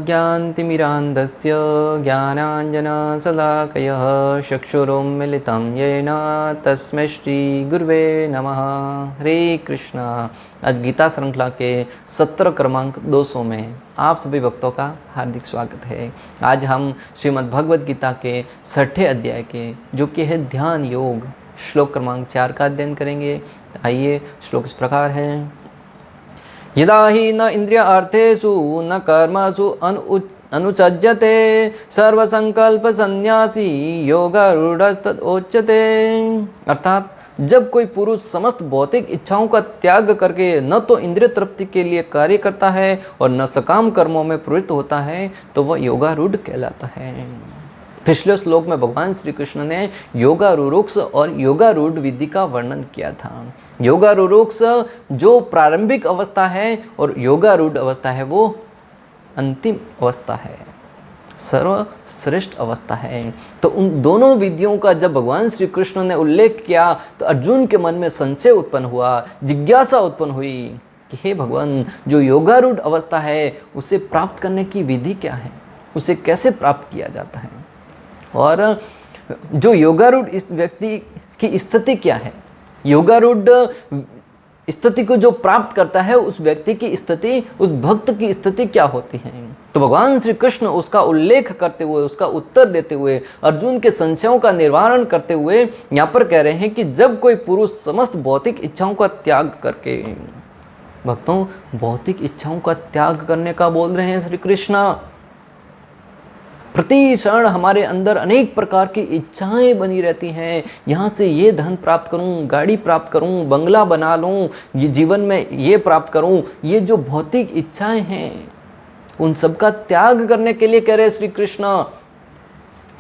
ओमाज्ञानतिमिरान्धस्य ज्ञानाञ्जनशलाकयः चक्षुरुन्मीलितं येन तस्मै श्रीगुरुवे नमः। हरे कृष्णा। आज गीता श्रृंखला के 17 क्रमांक 200 में आप सभी भक्तों का हार्दिक स्वागत है। आज हम श्रीमद् भगवद गीता के 6ठे अध्याय के जो कि है ध्यान योग श्लोक क्रमांक 4 का अध्ययन करेंगे। आइए, श्लोक इस प्रकार है। यदा हि न इंद्रियार्थेषु न कर्मसु अनुचज्यते सर्वसंकल्प संन्यासी योगारूढ़स्तदोच्यते। अर्थात जब कोई पुरुष समस्त भौतिक इच्छाओं का त्याग करके न तो इंद्रिय तृप्ति के लिए कार्य करता है और न सकाम कर्मों में प्रवृत्त होता है तो वह योगारूढ़ कहलाता है। पिछले श्लोक में भगवान श्री कृष्ण ने योगारूढ़ और योगारूढ़ विधि का वर्णन किया था। योगारूढ़ जो प्रारंभिक अवस्था है और योगारूढ़ अवस्था है वो अंतिम अवस्था है, सर्वश्रेष्ठ अवस्था है। तो उन दोनों विधियों का जब भगवान श्री कृष्ण ने उल्लेख किया तो अर्जुन के मन में संशय उत्पन्न हुआ, जिज्ञासा उत्पन्न हुई कि हे भगवान, जो योगारूढ़ अवस्था है उसे प्राप्त करने की विधि क्या है, उसे कैसे प्राप्त किया जाता है, और जो इस व्यक्ति की स्थिति क्या है, योगारूढ़ स्थिति को जो प्राप्त करता है उस व्यक्ति की स्थिति, उस भक्त की स्थिति क्या होती है। तो भगवान श्री कृष्ण उसका उल्लेख करते हुए, उसका उत्तर देते हुए, अर्जुन के संशयों का निवारण करते हुए यहाँ पर कह रहे हैं कि जब कोई पुरुष समस्त भौतिक इच्छाओं का त्याग करके, भक्तों भौतिक इच्छाओं का त्याग करने का बोल रहे हैं श्री कृष्ण। प्रति क्षण हमारे अंदर अनेक प्रकार की इच्छाएं बनी रहती हैं। यहाँ से ये धन प्राप्त करूँ, गाड़ी प्राप्त करूँ, बंगला बना लूँ, ये जीवन में ये प्राप्त करूँ। ये जो भौतिक इच्छाएं हैं उन सब का त्याग करने के लिए कह रहे हैं श्री कृष्ण।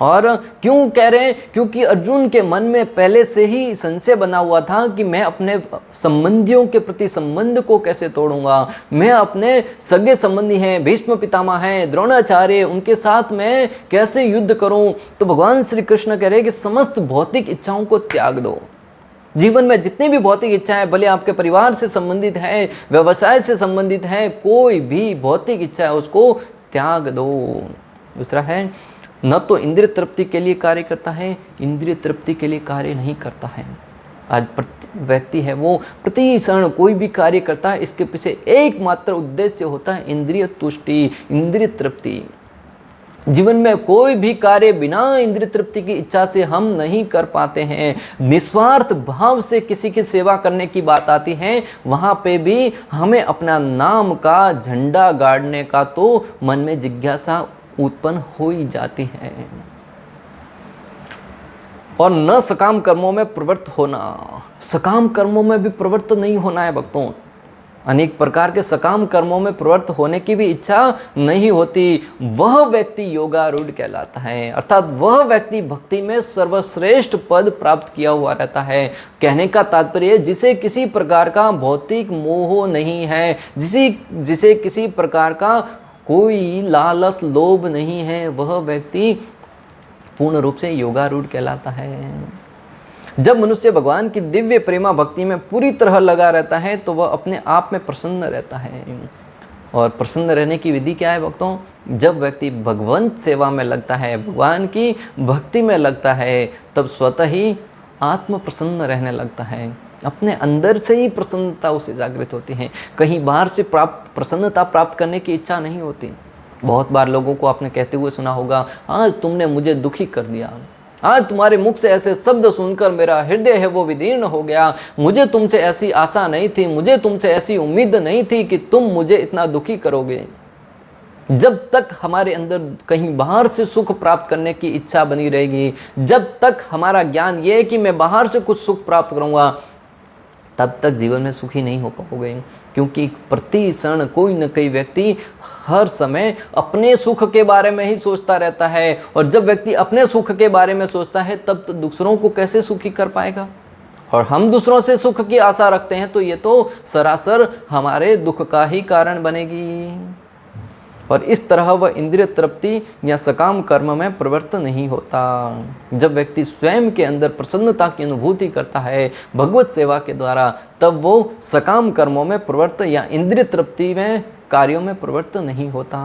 और क्यों कह रहे हैं? क्योंकि अर्जुन के मन में पहले से ही संशय बना हुआ था कि मैं अपने संबंधियों के प्रति संबंध को कैसे तोड़ूंगा, मैं अपने सगे संबंधी हैं, भीष्म पितामह हैं, द्रोणाचार्य, उनके साथ मैं कैसे युद्ध करूं। तो भगवान श्री कृष्ण कह रहे हैं कि समस्त भौतिक इच्छाओं को त्याग दो। जीवन में जितनी भी भौतिक इच्छाएं, भले आपके परिवार से संबंधित है, व्यवसाय से संबंधित है, कोई भी भौतिक इच्छा है उसको त्याग दो। दूसरा है, न तो इंद्रिय तृप्ति के लिए कार्य करता है, इंद्रिय तृप्ति के लिए कार्य नहीं करता है। आज व्यक्ति है वो प्रति क्षण कोई भी कार्य करता है, इसके पीछे एकमात्र उद्देश्य होता है इंद्रिय तुष्टि, इंद्रिय तृप्ति। जीवन में कोई भी कार्य बिना इंद्रिय तृप्ति की इच्छा से हम नहीं कर पाते हैं। निस्वार्थ भाव से किसी की सेवा करने की बात आती है, वहां पे भी हमें अपना नाम का झंडा गाड़ने का तो मन में जिज्ञासा उत्पन्न हो ही जाती है। और न सकाम कर्मों में प्रवृत्त होना, सकाम कर्मों में भी प्रवृत्त नहीं होना है भक्तों। अनेक प्रकार के सकाम कर्मों में प्रवृत्त होने की भी इच्छा नहीं होती, वह व्यक्ति योगारूढ़ कहलाता है। अर्थात वह व्यक्ति भक्ति में सर्वश्रेष्ठ पद प्राप्त किया हुआ रहता है। कहने का तात्पर्य जिसे किसी प्रकार का भौतिक मोह नहीं है, जिसे किसी प्रकार का कोई लालच लोभ नहीं है, वह व्यक्ति पूर्ण रूप से योगारूढ़ कहलाता है। जब मनुष्य भगवान की दिव्य प्रेमा भक्ति में पूरी तरह लगा रहता है तो वह अपने आप में प्रसन्न रहता है। और प्रसन्न रहने की विधि क्या है भक्तों? जब व्यक्ति भगवंत सेवा में लगता है, भगवान की भक्ति में लगता है, तब स्वतः ही आत्म प्रसन्न रहने लगता है। अपने अंदर से ही प्रसन्नता उसे जागृत होती है, कहीं बाहर से प्रसन्नता प्राप्त करने की इच्छा नहीं होती। बहुत बार लोगों को आपने कहते हुए सुना होगा, आज तुमने मुझे दुखी कर दिया, आज तुम्हारे मुख से ऐसे शब्द सुनकर मेरा हृदय है वो विदीर्ण हो गया, मुझे तुमसे ऐसी आशा नहीं थी, मुझे तुमसे ऐसी उम्मीद नहीं थी कि तुम मुझे इतना दुखी करोगे। जब तक हमारे अंदर कहीं बाहर से सुख प्राप्त करने की इच्छा बनी रहेगी, जब तक हमारा ज्ञान ये है कि मैं बाहर से कुछ सुख प्राप्त करूंगा, तब तक जीवन में सुखी नहीं हो पाओगे। क्योंकि प्रति क्षण कोई न कोई व्यक्ति हर समय अपने सुख के बारे में ही सोचता रहता है, और जब व्यक्ति अपने सुख के बारे में सोचता है तब तो दूसरों को कैसे सुखी कर पाएगा। और हम दूसरों से सुख की आशा रखते हैं तो ये तो सरासर हमारे दुख का ही कारण बनेगी। और इस तरह वह इंद्रिय तृप्ति या सकाम कर्म में प्रवृत्त नहीं होता। जब व्यक्ति स्वयं के अंदर प्रसन्नता की अनुभूति करता है भगवत सेवा के द्वारा, तब वो सकाम कर्मों में प्रवृत्त या इंद्रिय तृप्ति में कार्यों में प्रवृत्त नहीं होता।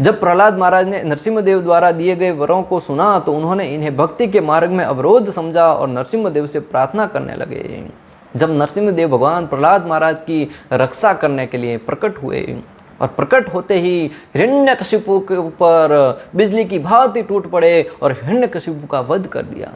जब प्रहलाद महाराज ने नरसिम्हदेव द्वारा दिए गए वरों को सुना तो उन्होंने इन्हें भक्ति के मार्ग में अवरोध समझा और नरसिम्हदेव से प्रार्थना करने लगे। जब नरसिम्हदेव भगवान प्रहलाद महाराज की रक्षा करने के लिए प्रकट हुए और प्रकट होते ही हिरण्यकशिपु के ऊपर बिजली की भांति टूट पड़े और हिरण्यकशिपु का वध कर दिया।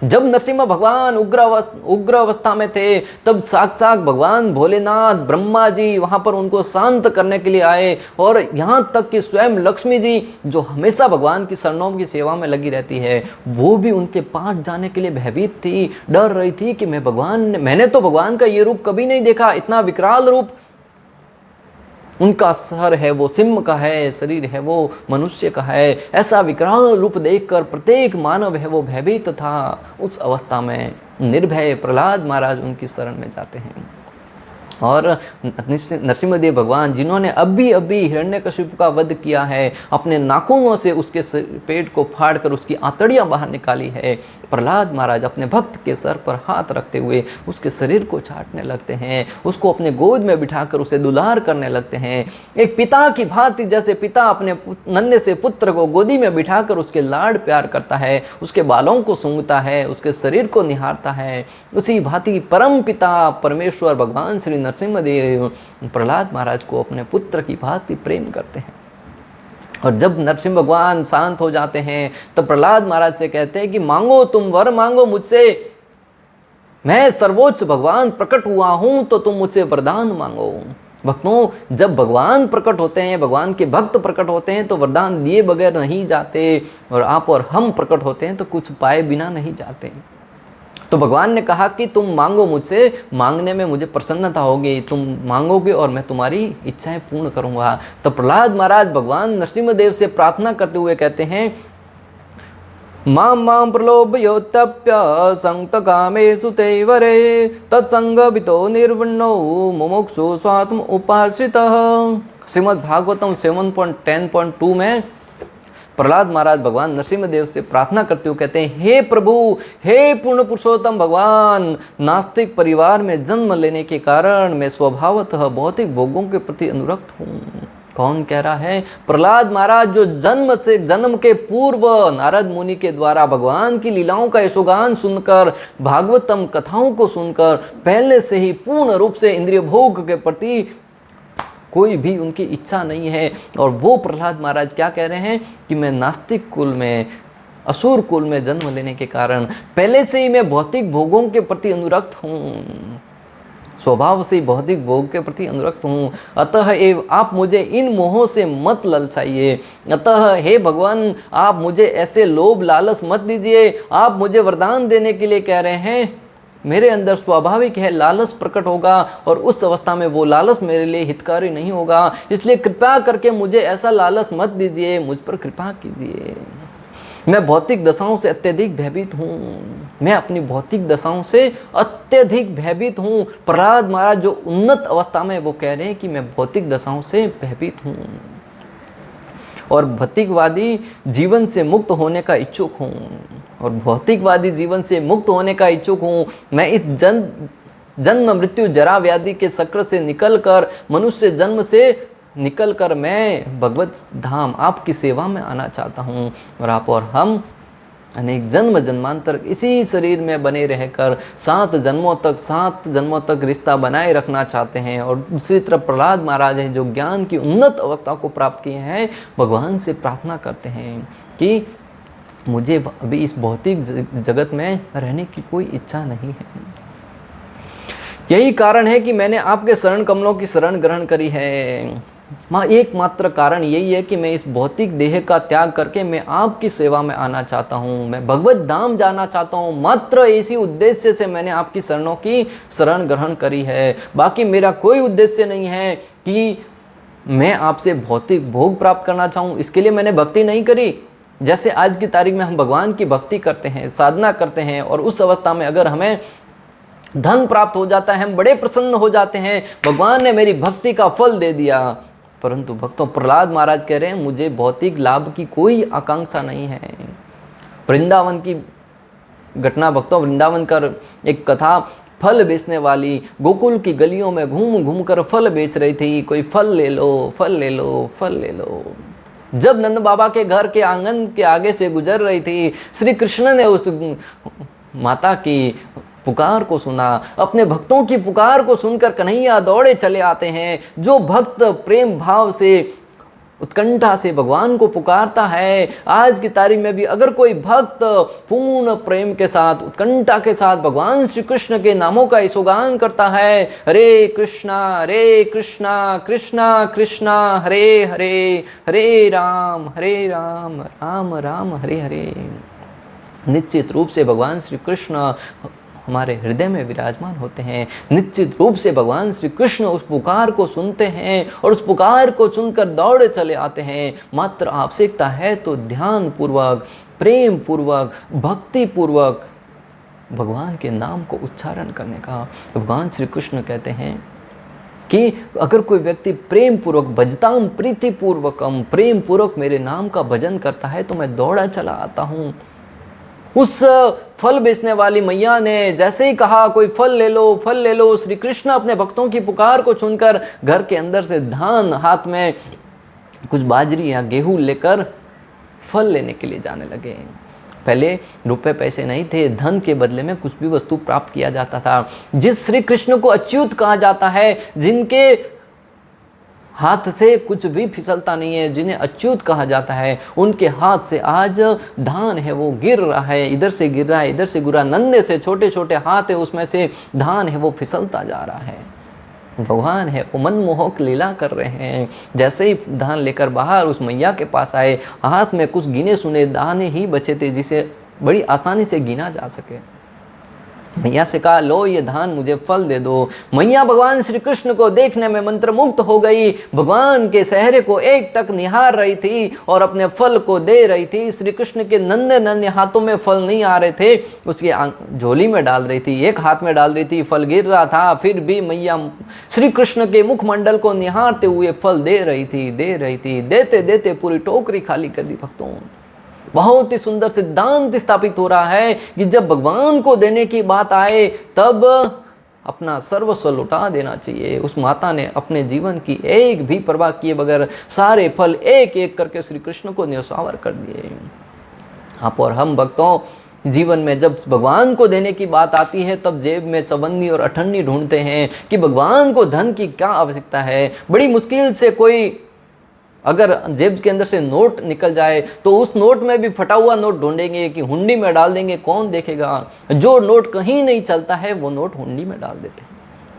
जब नरसिम्हा भगवान उग्र अवस्था में थे तब साक्षात भगवान भोलेनाथ ब्रह्मा जी वहां पर उनको शांत करने के लिए आए और यहाँ तक कि स्वयं लक्ष्मी जी जो हमेशा भगवान की शरणों की सेवा में लगी रहती है वो भी उनके पास जाने के लिए भयभीत थी, डर रही थी कि मैंने तो भगवान का ये रूप कभी नहीं देखा, इतना विकराल रूप। उनका सर है वो सिंह का है, शरीर है वो मनुष्य का है। ऐसा विकराल रूप देखकर प्रत्येक मानव है वो भयभीत था। उस अवस्था में निर्भय प्रहलाद महाराज उनकी शरण में जाते हैं और नरसिम्हदेव भगवान जिन्होंने अभी हिरण्यकशिपु का वध किया है, अपने नाखूनों से उसके पेट को फाड़कर उसकी आंतड़ियां बाहर निकाली है, प्रहलाद महाराज अपने भक्त के सर पर हाथ रखते हुए उसके शरीर को चाटने लगते हैं, उसको अपने गोद में बिठाकर उसे दुलार करने लगते हैं। एक पिता की भांति जैसे पिता अपने नन्हे से पुत्र को गोदी में बिठाकर उसके लाड प्यार करता है, उसके बालों को सूंघता है, उसके शरीर को निहारता है, उसी भांति परम पिता परमेश्वर भगवान श्री नरसिम्हदेव प्रहलाद महाराज को अपने पुत्र की भांति प्रेम करते हैं। और जब नरसिम्ह भगवान शांत हो जाते हैं तब प्रहलाद महाराज से कहते हैं कि मांगो, तुम वर मांगो मुझसे, मैं सर्वोच्च भगवान प्रकट हुआ हूं तो तुम मुझसे वरदान मांगो। भक्तों, जब भगवान प्रकट होते हैं, भगवान के भक्त प्रकट होते हैं तो वरदान दिए बगैर नहीं जाते, और आप और हम प्रकट होते हैं तो कुछ पाए बिना नहीं जाते। तो भगवान ने कहा कि तुम मांगो मुझसे, मांगने में मुझे प्रसन्नता होगी, तुम मांगोगे और मैं तुम्हारी इच्छाएं पूर्ण करूंगा। तो प्रहलाद महाराज भगवान नरसिम्हदेव से प्रार्थना करते हुए कहते हैं, मां मां प्रलोभयोत्तप्य संतकामेषु ते वरे तत्संगवितो निर्विण्णो मुमुक्षु स्वात्म उपाश्रितः। श्रीमद् भागवतम 7.10.2 में प्रहलाद महाराज भगवान नरसिम्हदेव से प्रार्थना करते हुए कहते हैं, हे प्रभु, हे पूर्ण पुरुषोत्तम भगवान, नास्तिक परिवार में जन्म लेने के कारण मैं स्वभावतः भौतिक भोगों के प्रति अनुरक्त हूँ। कौन कह रहा है? प्रहलाद महाराज, जो जन्म के पूर्व नारद मुनि के द्वारा भगवान की लीलाओं का यशोगान सुनकर, भागवतम कथाओं को सुनकर पहले से ही पूर्ण रूप से इंद्रिय भोग के प्रति कोई भी उनकी इच्छा नहीं है। और वो प्रहलाद महाराज क्या कह रहे हैं कि मैं नास्तिक कुल में, असुर कुल में जन्म लेने के कारण पहले से ही मैं भौतिक भोगों के प्रति अनुरक्त हूँ, स्वभाव से भौतिक भोग के प्रति अनुरक्त हूँ। अतः आप मुझे इन मोहों से मत ललचाइए। अतः हे भगवान, आप मुझे ऐसे लोभ लालच मत दीजिए। आप मुझे वरदान देने के लिए कह रहे हैं, मेरे अंदर स्वाभाविक है लालच प्रकट होगा और उस अवस्था में वो लालच मेरे लिए हितकारी नहीं होगा, इसलिए कृपा करके मुझे ऐसा लालच मत दीजिए, मुझ पर कृपा कीजिए। मैं भौतिक दशाओं से अत्यधिक भयभीत हूँ, मैं अपनी भौतिक दशाओं से अत्यधिक भयभीत हूँ। प्रहलाद महाराज जो उन्नत अवस्था में वो कह रहे हैं कि मैं भौतिक दशाओं से भयभीत हूँ और भौतिकवादी जीवन से मुक्त होने का इच्छुक हूँ, और भौतिकवादी जीवन से मुक्त होने का इच्छुक हूँ। मैं इस जन्म मृत्यु जरा व्याधि के चक्र से निकलकर, मनुष्य जन्म से निकलकर मैं भगवत धाम आपकी सेवा में आना चाहता हूँ। और आप और हम अनेक जन्म जन्मांतर इसी शरीर में बने रहकर 7 जन्मों तक रिश्ता बनाए रखना चाहते हैं। और दूसरी तरफ प्रहलाद महाराज हैं जो ज्ञान की उन्नत अवस्था को प्राप्त किए हैं, भगवान से प्रार्थना करते हैं कि मुझे अभी इस भौतिक जगत में रहने की कोई इच्छा नहीं है। यही कारण है कि मैंने आपके शरण कमलों की शरण ग्रहण करी है। एकमात्र कारण यही है कि मैं इस भौतिक देह का त्याग करके मैं आपकी सेवा में आना चाहता हूँ, मैं भगवत धाम जाना चाहता हूँ। मात्र इसी उद्देश्य से मैंने आपकी शरणों की शरण ग्रहण करी है। बाकी मेरा कोई उद्देश्य नहीं है कि मैं आपसे भौतिक भोग प्राप्त करना चाहूँ, इसके लिए मैंने भक्ति नहीं करी। जैसे आज की तारीख में हम भगवान की भक्ति करते हैं, साधना करते हैं, और उस अवस्था में अगर हमें धन प्राप्त हो जाता है, हम बड़े प्रसन्न हो जाते हैं, भगवान ने मेरी भक्ति का फल दे दिया। परंतु भक्तों, प्रहलाद महाराज कह रहे हैं मुझे भौतिक लाभ की कोई आकांक्षा नहीं है। वृंदावन की घटना भक्तों, वृंदावन का एक कथा फल बेचने वाली गोकुल की गलियों में घूम घूम कर फल बेच रही थी। कोई फल ले लो, फल ले लो, फल ले लो। जब नंद बाबा के घर के आंगन के आगे से गुजर रही थी, श्री कृष्ण ने उस माता की पुकार को सुना। अपने भक्तों की पुकार को सुनकर कन्हैया दौड़े चले आते हैं। जो भक्त प्रेम भाव से, उत्कंठा से भगवान को पुकारता है, आज की तारीख में भी अगर कोई भक्त पूर्ण प्रेम के साथ, उत्कंठा के साथ भगवान श्री कृष्ण के नामों का ईशोगान करता है, हरे कृष्णा कृष्णा कृष्णा हरे हरे, हरे राम राम राम हरे हरे, निश्चित रूप से भगवान श्री कृष्ण हमारे हृदय में विराजमान होते हैं। निश्चित रूप से भगवान श्री कृष्ण उस पुकार को सुनते हैं और उस पुकार को सुनकर दौड़े चले आते हैं। मात्र आवश्यकता है तो ध्यान पूर्वक, प्रेम पूर्वक, भक्ति पूर्वक भगवान के नाम को उच्चारण करने का। भगवान श्री कृष्ण कहते हैं कि अगर कोई व्यक्ति प्रेम पूर्वक, भजताम प्रीति पूर्वकम, प्रेम पूर्वक मेरे नाम का भजन करता है तो मैं दौड़ा चला आता हूँ। उस फल बेचने वाली मैया ने जैसे ही कहा कोई फल ले लो, फल ले लो, श्री कृष्ण अपने भक्तों की पुकार को सुनकर घर के अंदर से धान, हाथ में कुछ बाजरी या गेहूं लेकर फल लेने के लिए जाने लगे। पहले रुपए पैसे नहीं थे, धन के बदले में कुछ भी वस्तु प्राप्त किया जाता था। जिस श्री कृष्ण को अच्युत कहा जाता है, जिनके हाथ से कुछ भी फिसलता नहीं है, जिन्हें अच्युत कहा जाता है, उनके हाथ से आज धान है वो गिर रहा है, इधर से गिर रहा है, इधर से गिर रहा है, नन्हे से छोटे छोटे हाथ है, उसमें से धान है वो फिसलता जा रहा है। भगवान है वो मनमोहक लीला कर रहे हैं। जैसे ही धान लेकर बाहर उस मैया के पास आए, हाथ में कुछ गिने सुने दाने ही बचे थे जिसे बड़ी आसानी से गिना जा सके। मैया से कहा, लो ये धान मुझे फल दे दो। मैया भगवान श्री कृष्ण को देखने में मंत्रमुग्ध हो गई। भगवान के चेहरे को एक टक निहार रही थी और अपने फल को दे रही थी। श्री कृष्ण के नन्हे नन्हे हाथों में फल नहीं आ रहे थे, उसकी झोली में डाल रही थी, एक हाथ में डाल रही थी, फल गिर रहा था, फिर भी मैया श्री कृष्ण के मुखमंडल को निहारते हुए फल दे रही थी। देते देते पूरी टोकरी खाली कर दी। भक्तों, बहुत ही सुंदर सिद्धांत स्थापित हो रहा है कि जब भगवान को देने की बात आए तब अपना सर्वस्व लुटा देना चाहिए। उस माता ने अपने जीवन की एक भी परवाह किए बगैर सारे फल एक एक करके श्री कृष्ण को न्यौछावर कर दिए। आप और हम भक्तों, जीवन में जब भगवान को देने की बात आती है तब जेब में चवन्नी और अठन्नी ढूंढते हैं कि भगवान को धन की क्या आवश्यकता है। बड़ी मुश्किल से कोई अगर जेब के अंदर से नोट निकल जाए तो उस नोट में भी फटा हुआ नोट ढूंढेंगे कि हुंडी में डाल देंगे, कौन देखेगा। जो नोट कहीं नहीं चलता है वो नोट हुंडी में डाल देते हैं।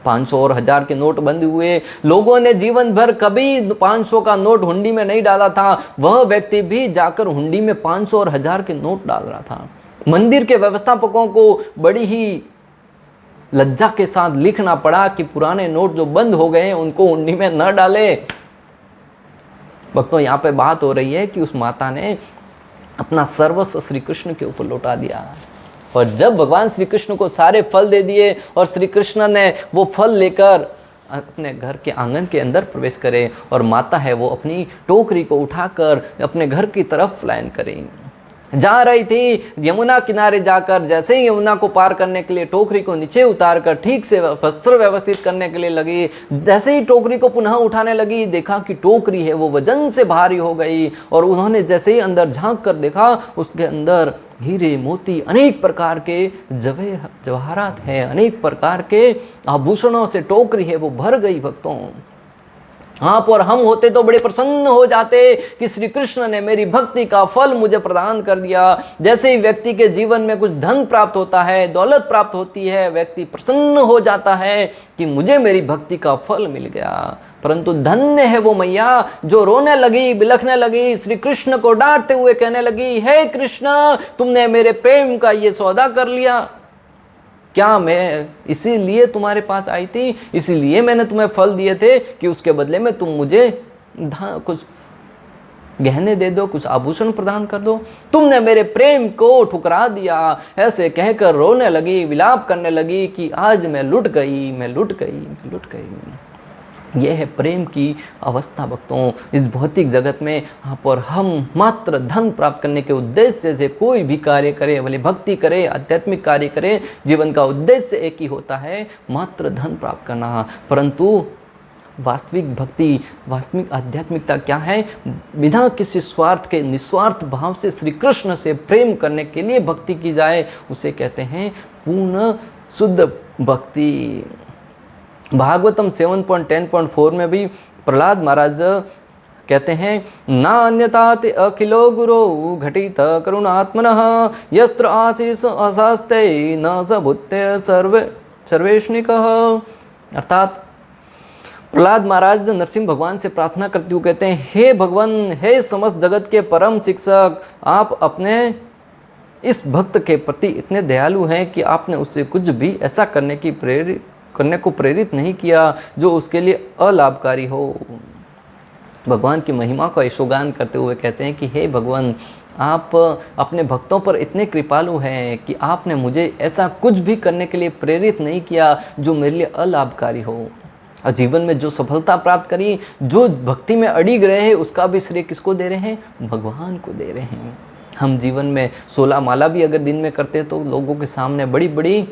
500 और 1000 के नोट बंद हुए, लोगों ने जीवन भर कभी 500 का नोट हुंडी में नहीं डाला था, वह व्यक्ति भी जाकर हुंडी में 500 और 1000 के नोट डाल रहा था। मंदिर के व्यवस्थापकों को बड़ी ही लज्जा के साथ लिखना पड़ा कि पुराने नोट जो बंद हो गए उनको हुंडी में न डाले। भक्तों, यहाँ पे बात हो रही है कि उस माता ने अपना सर्वस्व श्री कृष्ण के ऊपर लौटा दिया। और जब भगवान श्री कृष्ण को सारे फल दे दिए और श्री कृष्ण ने वो फल लेकर अपने घर के आंगन के अंदर प्रवेश करे और माता है वो अपनी टोकरी को उठाकर अपने घर की तरफ पलायन करे। जा रही थी यमुना किनारे जाकर, जैसे ही यमुना को पार करने के लिए टोकरी को नीचे उतारकर ठीक से वस्त्र व्यवस्थित करने के लिए लगी, जैसे ही टोकरी को पुनः उठाने लगी, देखा कि टोकरी है वो वजन से भारी हो गई। और उन्होंने जैसे ही अंदर झांक कर देखा, उसके अंदर हीरे मोती अनेक प्रकार के जवाहरात हैं, अनेक प्रकार के आभूषणों से टोकरी है वो भर गई। भक्तों, आप और हम होते तो बड़े प्रसन्न हो जाते कि श्री कृष्ण ने मेरी भक्ति का फल मुझे प्रदान कर दिया। जैसे ही व्यक्ति के जीवन में कुछ धन प्राप्त होता है, दौलत प्राप्त होती है, व्यक्ति प्रसन्न हो जाता है कि मुझे मेरी भक्ति का फल मिल गया। परंतु धन्य है वो मैया जो रोने लगी, बिलखने लगी, श्री कृष्ण को डांटते हुए कहने लगी, हे कृष्ण, तुमने मेरे प्रेम का ये सौदा कर लिया। क्या मैं इसीलिए तुम्हारे पास आई थी? इसीलिए मैंने तुम्हें फल दिए थे कि उसके बदले में तुम मुझे कुछ गहने दे दो, कुछ आभूषण प्रदान कर दो। तुमने मेरे प्रेम को ठुकरा दिया। ऐसे कहकर रोने लगी, विलाप करने लगी कि आज मैं लुट गई। यह है प्रेम की अवस्था भक्तों। इस भौतिक जगत में यहाँ पर हम मात्र धन प्राप्त करने के उद्देश्य से कोई भी कार्य करें, भले भक्ति करें, आध्यात्मिक कार्य करें, जीवन का उद्देश्य एक ही होता है, मात्र धन प्राप्त करना। परंतु वास्तविक भक्ति, वास्तविक आध्यात्मिकता क्या है? बिना किसी स्वार्थ के निस्वार्थ भाव से श्री कृष्ण से प्रेम करने के लिए भक्ति की जाए, उसे कहते हैं पूर्ण शुद्ध भक्ति। भागवतम 7.10.4 में भी प्रहलाद महाराज कहते हैं, ना अन्यताति अखिलो गुरो घटित करुणात्मनः यस्त्र आशीष अशास्ते न स भूत्य सर्वेशनिकः। अर्थात प्रहलाद महाराज नरसिंह भगवान से प्रार्थना करते हुए कहते हैं, हे भगवान, हे समस्त जगत के परम शिक्षक, आप अपने इस भक्त के प्रति इतने दयालु हैं कि आपने उससे कुछ भी ऐसा करने को प्रेरित नहीं किया जो उसके लिए अलाभकारी हो। भगवान की महिमा का यशोगान करते हुए कहते हैं कि हे भगवान, आप अपने भक्तों पर इतने कृपालु हैं कि आपने मुझे ऐसा कुछ भी करने के लिए प्रेरित नहीं किया जो मेरे लिए अलाभकारी हो। और जीवन में जो सफलता प्राप्त करी, जो भक्ति में अड़िग रहे हैं, उसका भी श्रेय किसको दे रहे हैं? भगवान को दे रहे हैं। हम जीवन में 16 माला भी अगर दिन में करते हैं तो लोगों के सामने बड़ी बड़ी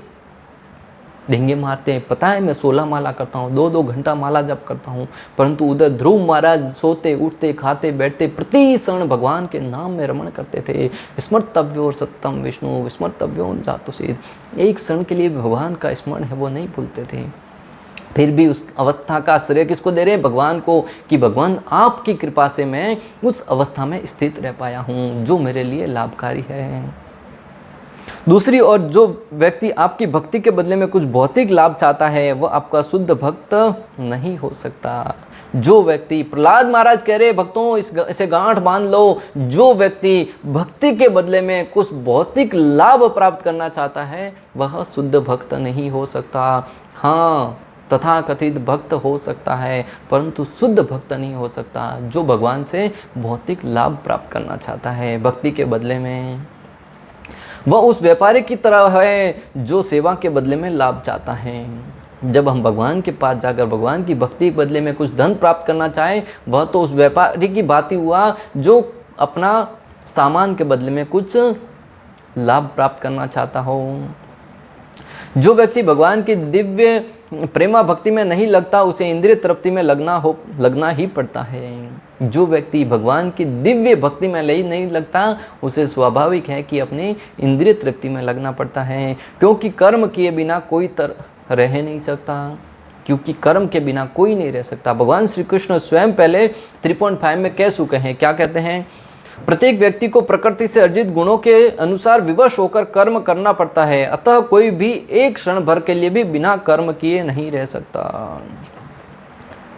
ढींगे मारते हैं। पता है मैं 16 माला करता हूँ, 2-2 घंटा माला जप करता हूँ, परंतु उधर ध्रुव महाराज सोते उठते खाते बैठते प्रति क्षण भगवान के नाम में रमण करते थे। स्मर्तव्यो सत्यम विष्णु स्मर्तव्यो जातुषित। एक क्षण के लिए भगवान का स्मरण है वो नहीं भूलते थे। फिर भी उस अवस्था का श्रेय किसको दे रहे हैं? भगवान को, कि भगवान आपकी कृपा से मैं उस अवस्था में स्थित रह पाया हूँ जो मेरे लिए लाभकारी है। दूसरी ओर जो व्यक्ति आपकी भक्ति के बदले में कुछ भौतिक लाभ चाहता है वह आपका शुद्ध भक्त नहीं हो सकता। जो व्यक्ति, प्रहलाद महाराज कह रहे भक्तों इसे गांठ बांध लो, जो व्यक्ति भक्ति के बदले में कुछ भौतिक लाभ प्राप्त करना चाहता है वह शुद्ध भक्त नहीं हो सकता। हाँ, तथाकथित भक्त हो सकता है परंतु शुद्ध भक्त नहीं हो सकता, जो भगवान से भौतिक लाभ प्राप्त करना चाहता है भक्ति के बदले में। वह उस व्यापारी की तरह है जो सेवा के बदले में लाभ चाहता है। जब हम भगवान के पास जाकर भगवान की भक्ति के बदले में कुछ धन प्राप्त करना चाहें, वह तो उस व्यापारी की बात ही हुआ जो अपना सामान के बदले में कुछ लाभ प्राप्त करना चाहता हो। जो व्यक्ति भगवान की दिव्य प्रेमा भक्ति में नहीं लगता उसे इंद्रिय तृप्ति में लगना ही पड़ता है। जो व्यक्ति भगवान की दिव्य भक्ति में नहीं लगता उसे स्वाभाविक है कि अपनी इंद्रिय तृप्ति में लगना पड़ता है, क्योंकि कर्म किए बिना कोई रह नहीं सकता, क्योंकि कर्म के बिना कोई नहीं रह सकता। भगवान श्री कृष्ण स्वयं पहले 3.5 में कह चुके हैं, क्या कहते हैं? प्रत्येक व्यक्ति को प्रकृति से अर्जित गुणों के अनुसार विवश होकर कर्म करना पड़ता है, अतः कोई भी एक क्षण भर के लिए भी बिना कर्म किए नहीं रह सकता।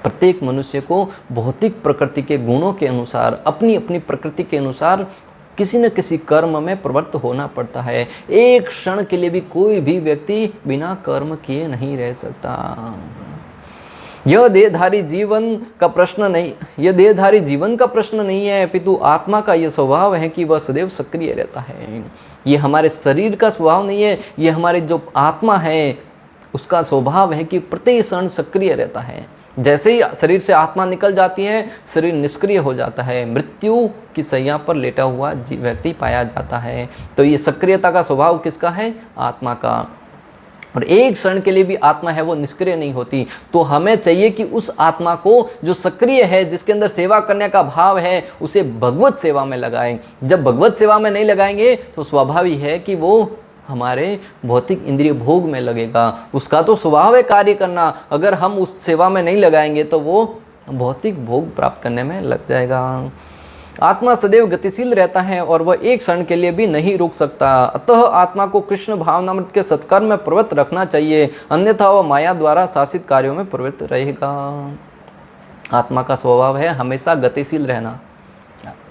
प्रत्येक मनुष्य को भौतिक प्रकृति के गुणों के अनुसार, अपनी अपनी प्रकृति के अनुसार किसी न किसी कर्म में प्रवृत्त होना पड़ता है। एक क्षण के लिए भी कोई भी व्यक्ति बिना कर्म किए नहीं रह सकता। यह देहधारी जीवन का प्रश्न नहीं है, अपितु आत्मा का यह स्वभाव है कि वह सदैव सक्रिय रहता है। ये हमारे शरीर का स्वभाव नहीं है, ये हमारे जो आत्मा है उसका स्वभाव है कि प्रति क्षण सक्रिय रहता है। जैसे ही शरीर से आत्मा निकल जाती है, शरीर निष्क्रिय हो जाता है, मृत्यु की शैया पर लेटा हुआ व्यक्ति पाया जाता है। तो ये सक्रियता का स्वभाव किसका है? आत्मा का। और एक क्षण के लिए भी आत्मा है वो निष्क्रिय नहीं होती। तो हमें चाहिए कि उस आत्मा को जो सक्रिय है, जिसके अंदर सेवा करने का भाव है, उसे भगवत सेवा में लगाएं। जब भगवत सेवा में नहीं लगाएंगे तो स्वाभाविक है कि वो हमारे भौतिक इंद्रिय भोग में लगेगा। उसका तो स्वभाव है कार्य करना, अगर हम उस सेवा में नहीं लगाएंगे तो वो भौतिक भोग प्राप्त करने में लग जाएगा। आत्मा सदैव गतिशील रहता है और वह एक क्षण के लिए भी नहीं रुक सकता। अतः आत्मा को कृष्ण भावनामृत के सत्कर्म में प्रवृत्त रखना चाहिए, अन्यथा वह माया द्वारा शासित कार्यों में प्रवृत्त रहेगा। आत्मा का स्वभाव है हमेशा गतिशील रहना,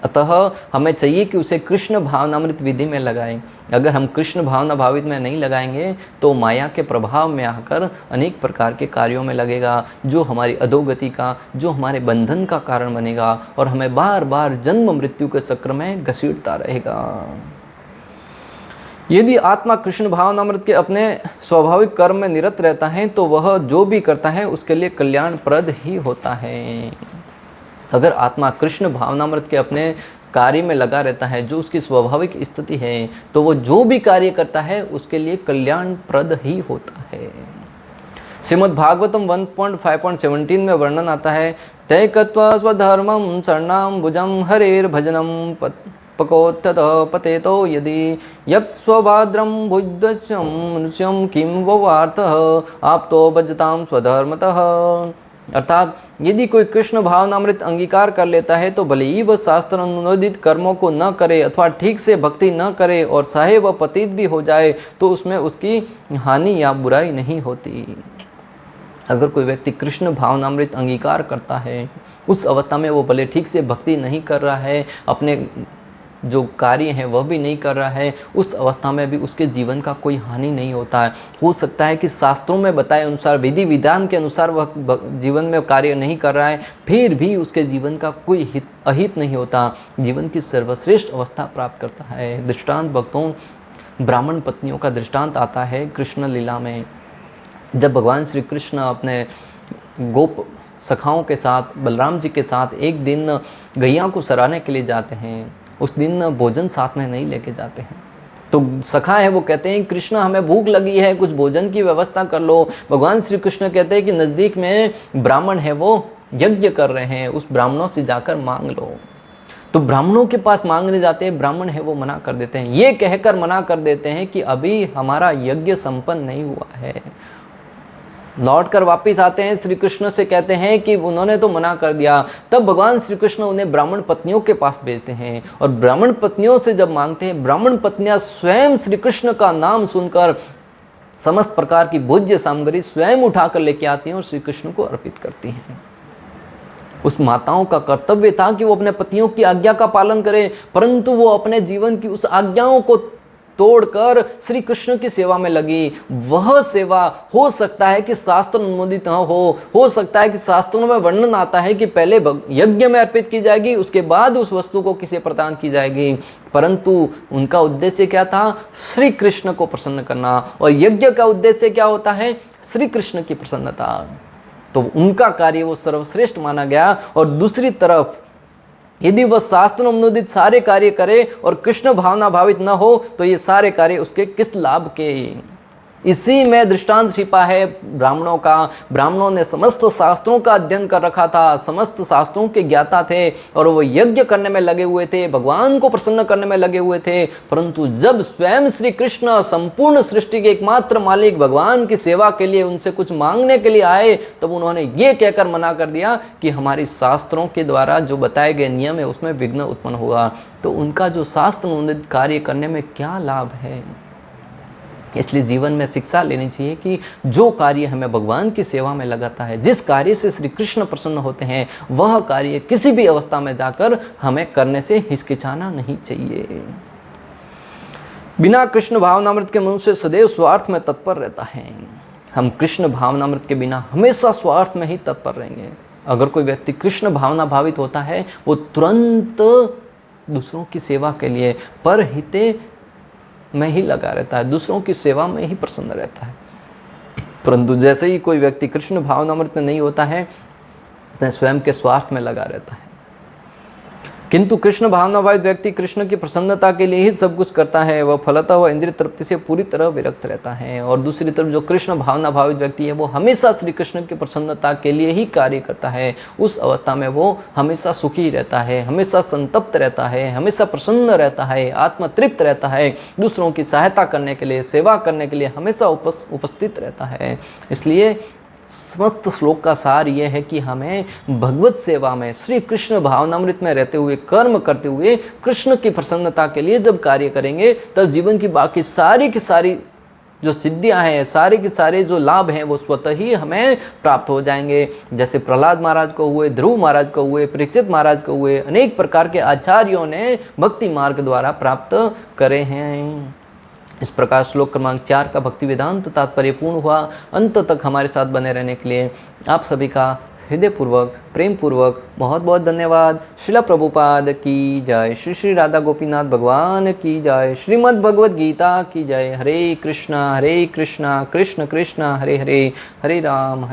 अतः हमें चाहिए कि उसे कृष्ण भावनामृत विधि में लगाएं। अगर हम कृष्ण भावना भावित में नहीं लगाएंगे तो माया के प्रभाव में आकर अनेक प्रकार के कार्यों में लगेगा, जो हमारी अधोगति का, जो हमारे बंधन का कारण बनेगा और हमें बार बार जन्म मृत्यु के चक्र में घसीटता रहेगा। यदि आत्मा कृष्ण भावनामृत के अपने स्वाभाविक कर्म में निरत रहता है तो वह जो भी करता है उसके लिए कल्याणप्रद ही होता है। अगर आत्मा कृष्ण भावनामृत के अपने कार्य में लगा रहता है, जो उसकी स्वाभाविक स्थिति है, तो वो जो भी कार्य करता है उसके लिए कल्याणप्रद ही होता है। श्रीमद् भागवतम 1.5.17 में वर्णन आता है, तय कृत्वा स्वधर्मं शरणां भुजं हरेर भजनम पकोत्तत पतेतो यदि यक स्वभाद्रम भुजदस्यम मनुष्यम किम वार्तः आप तो भजताम स्वधर्मतः। अर्थात यदि कोई कृष्ण भावनामृत अंगीकार कर लेता है तो भले ही वह शास्त्र अनुमोदित कर्मों को न करे अथवा ठीक से भक्ति न करे और चाहे वह पतित भी हो जाए तो उसमें उसकी हानि या बुराई नहीं होती। अगर कोई व्यक्ति कृष्ण भावनामृत अंगीकार करता है, उस अवस्था में वो भले ठीक से भक्ति नहीं कर रहा है, अपने जो कार्य हैं वह भी नहीं कर रहा है, उस अवस्था में भी उसके जीवन का कोई हानि नहीं होता है। हो सकता है कि शास्त्रों में बताए अनुसार, विधि विधान के अनुसार वह जीवन में कार्य नहीं कर रहा है, फिर भी उसके जीवन का कोई अहित नहीं होता, जीवन की सर्वश्रेष्ठ अवस्था प्राप्त करता है। दृष्टांत भक्तों, ब्राह्मण पत्नियों का दृष्टांत आता है कृष्ण लीला में। जब भगवान श्री कृष्ण अपने गोप सखाओं के साथ, बलराम जी के साथ एक दिन गैया को सराहने के लिए जाते हैं, उस दिन भोजन साथ में नहीं लेके जाते हैं। तो सखा है वो कहते हैं कृष्ण हमें भूख लगी है, कुछ भोजन की व्यवस्था कर लो। भगवान श्री कृष्ण कहते हैं कि नज़दीक में ब्राह्मण है, वो यज्ञ कर रहे हैं, उस ब्राह्मणों से जाकर मांग लो। तो ब्राह्मणों के पास मांगने जाते हैं, ब्राह्मण है वो मना कर देते हैं, ये कहकर मना कर देते हैं कि अभी हमारा यज्ञ संपन्न नहीं हुआ है। लौट कर वापिस आते हैं, श्री कृष्ण से कहते हैं कि उन्होंने तो मना कर दिया। तब भगवान श्री कृष्ण उन्हें ब्राह्मण पत्नियों के पास भेजते हैं और ब्राह्मण पत्नियों से जब मांगते हैं, ब्राह्मण पत्नियां स्वयं श्री कृष्ण का नाम सुनकर समस्त प्रकार की भोज्य सामग्री स्वयं उठाकर लेके आती हैं और श्री कृष्ण को अर्पित करती हैं। उस माताओं का कर्तव्य था कि वो अपने पतियों की आज्ञा का पालन करें, परंतु वो अपने जीवन की उस आज्ञाओं को तोड़कर श्री कृष्ण की सेवा में लगी। वह सेवा हो सकता है कि शास्त्र अनुमोदित न हो सकता है कि शास्त्रों में वर्णन आता है कि पहले यज्ञ में अर्पित की जाएगी, उसके बाद उस वस्तु को किसी प्रदान की जाएगी, परंतु उनका उद्देश्य क्या था? श्री कृष्ण को प्रसन्न करना। और यज्ञ का उद्देश्य क्या होता है? श्री कृष्ण की प्रसन्नता। तो उनका कार्य वो सर्वश्रेष्ठ माना गया। और दूसरी तरफ यदि वह शास्त्र अनुमोदित सारे कार्य करे और कृष्ण भावना भावित न हो तो ये सारे कार्य उसके किस लाभ के? इसी में दृष्टांत छिपा है ब्राह्मणों का। ब्राह्मणों ने समस्त शास्त्रों का अध्ययन कर रखा था, समस्त शास्त्रों के ज्ञाता थे और वो यज्ञ करने में लगे हुए थे, भगवान को प्रसन्न करने में लगे हुए थे, परंतु जब स्वयं श्री कृष्ण संपूर्ण सृष्टि के एकमात्र मालिक भगवान की सेवा के लिए उनसे कुछ मांगने के लिए आए, तब उन्होंने ये कहकर मना कर दिया कि हमारी शास्त्रों के द्वारा जो बताए गए नियम है उसमें विघ्न उत्पन्न होगा। तो उनका जो शास्त्र अनुमोदित कार्य करने में क्या लाभ है? इसलिए जीवन में शिक्षा लेनी चाहिए कि जो कार्य हमें भगवान की सेवा में लगाता है, जिस कार्य से श्री कृष्ण प्रसन्न होते हैं, वह कार्य किसी भी अवस्था में जाकर हमें करने से हिचकिचाना नहीं चाहिए। बिना कृष्ण भावनामृत के मनुष्य सदैव स्वार्थ में तत्पर रहता है। हम कृष्ण भावनामृत के बिना हमेशा स्वार्थ में ही तत्पर रहेंगे। अगर कोई व्यक्ति कृष्ण भावना भावित होता है, वो तुरंत दूसरों की सेवा के लिए परहिते में ही लगा रहता है, दूसरों की सेवा में ही प्रसन्न रहता है। परंतु जैसे ही कोई व्यक्ति कृष्ण भावनामृत में नहीं होता है, अपने स्वयं के स्वार्थ में लगा रहता है। किंतु कृष्ण भावनाभावित व्यक्ति कृष्ण की प्रसन्नता के लिए ही सब कुछ करता है। वह फलतः वह इंद्रिय तृप्ति से पूरी तरह विरक्त रहता है। और दूसरी तरफ जो कृष्ण भावनाभावित व्यक्ति है, वो हमेशा श्री कृष्ण की प्रसन्नता के लिए ही कार्य करता है। उस अवस्था में वो हमेशा सुखी रहता है, हमेशा संतप्त रहता है, हमेशा प्रसन्न रहता है, आत्मतृप्त रहता है, दूसरों की सहायता करने के लिए, सेवा करने के लिए हमेशा उपस्थित रहता है। इसलिए समस्त श्लोक का सार यह है कि हमें भगवत सेवा में श्री कृष्ण भावनामृत में रहते हुए, कर्म करते हुए कृष्ण की प्रसन्नता के लिए जब कार्य करेंगे, तब जीवन की बाकी सारी की सारी जो सिद्धियां हैं, सारे के सारे जो लाभ हैं, वो स्वतः ही हमें प्राप्त हो जाएंगे। जैसे प्रहलाद महाराज को हुए, ध्रुव महाराज को हुए, परीक्षित महाराज को हुए, अनेक प्रकार के आचार्यों ने भक्ति मार्ग द्वारा प्राप्त करे हैं। इस प्रकार श्लोक क्रमांक 4 का भक्ति वेदांत तात्पर्य पूर्ण हुआ। अंत तक हमारे साथ बने रहने के लिए आप सभी का हृदयपूर्वक, प्रेम पूर्वक बहुत बहुत धन्यवाद। श्रीला प्रभुपाद की जय, श्री श्री राधा गोपीनाथ भगवान की जय, श्रीमद् भगवद गीता की जय। हरे कृष्णा कृष्ण कृष्ण हरे हरे, हरे राम